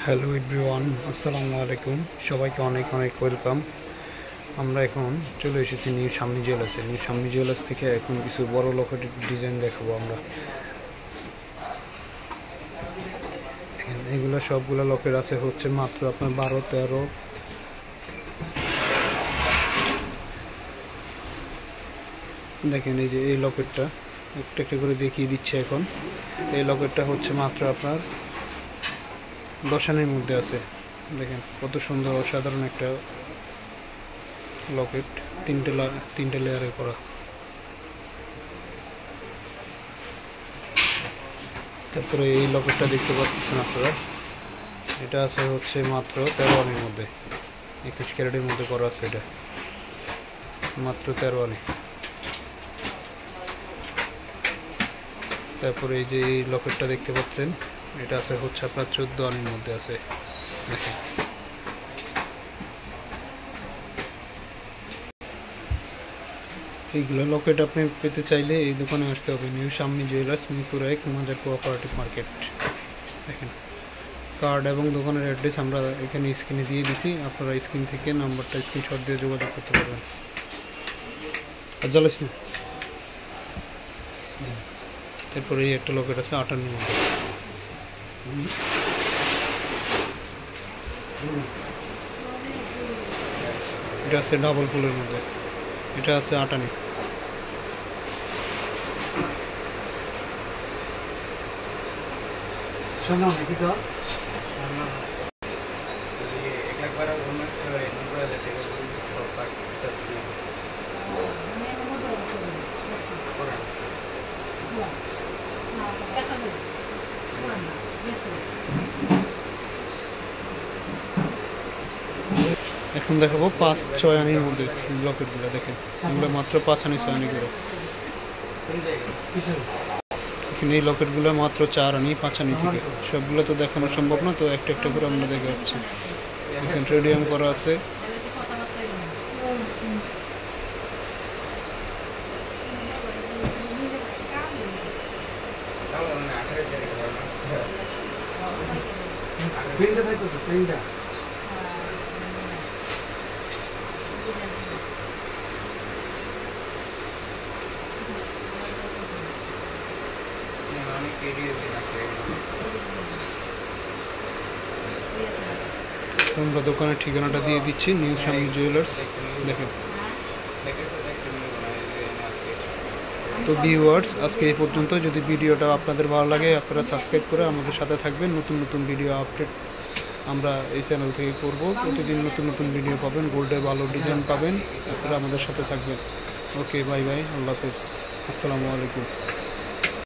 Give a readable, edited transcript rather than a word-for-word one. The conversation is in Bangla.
হ্যালো এভরিওয়ান, আসসালামু আলাইকুম। সবাইকে অনেক অনেক ওয়েলকাম। আমরা এখন চলে এসেছি নিউ শামনি জুয়েলার্সে। নিউ শামনি জুয়েলার্স থেকে এখন কিছু বড় লকেটের ডিজাইন দেখাবো আমরা। এগুলো সবগুলো লকেট আছে হচ্ছে মাত্র আপনার 12-13। দেখেন এই যে এই লকেটটা একটা একটা করে দেখিয়ে দিচ্ছে এখন। এই লকেটটা হচ্ছে মাত্র আপনার 10 আনার মধ্যে আছে। দেখেন কত সুন্দর অসাধারণ একটা লকেট, তিনটে লেয়ারে করা। তারপরে এই লকেটটা দেখতে পাচ্ছেন আপনারা, এটা আছে হচ্ছে মাত্র 13 আনার মধ্যে, 21 ক্যারেটের মধ্যে করা আছে। এটা মাত্র 13 আনা। তারপরে এই যে এই লকেটটা দেখতে পাচ্ছেন, এটা আছে হচ্ছে আপনার 14 আনার মধ্যে আছে। দেখেন এইগুলো লকেট আপনি পেতে চাইলে এই দোকানে আসতে হবে, নিউ শামনি জুয়েলার্স, মিরপুর 1, মাজার কোঅপারেটিভ মার্কেট। দেখেন কার্ড এবং দোকানের অ্যাড্রেস আমরা এখানে স্ক্রিনে দিয়ে দিছি, আপনারা স্ক্রিন থেকে নাম্বারটা স্ক্রিনশট দিয়ে যোগাযোগ করতে পারবেন। আর জ্বালাস না। তারপরে এই একটা লকেট আছে 58 মধ্যে। এটা আছে ডাবল পুলের মধ্যে, এটা আছে 58। এখন দেখাবো 5-6 আনির মধ্যে লকেটগুলো। দেখেন এগুলো মাত্র 5 আনি 6 আনি করে। এখানে এই লকেটগুলো মাত্র 4 আনি 5 আনি থেকে। সবগুলো তো দেখানো সম্ভব না, তো একটা একটা করে আমরা দেখে যাচ্ছি। এখানে রেডিয়াম করা আছে। আমরা দোকানের ঠিকানাটা দিয়ে দিচ্ছি, নিউ শামনি জুয়েলার্স। দেখেন তো ভিউয়ার্স, আজকে এই পর্যন্ত। যদি ভিডিওটা আপনাদের ভালো লাগে আপনারা সাবস্ক্রাইব করে আমাদের সাথে থাকবেন। নতুন নতুন ভিডিও আপডেট আমরা এই চ্যানেল থেকে করব। প্রতিদিন নতুন নতুন ভিডিও পাবেন, গোল্ডের ভালো ডিজাইন পাবেন। আপনারা আমাদের সাথে থাকবেন। ওকে, বাই বাই, আল্লাহ হাফেজ, আসসালামু আলাইকুম।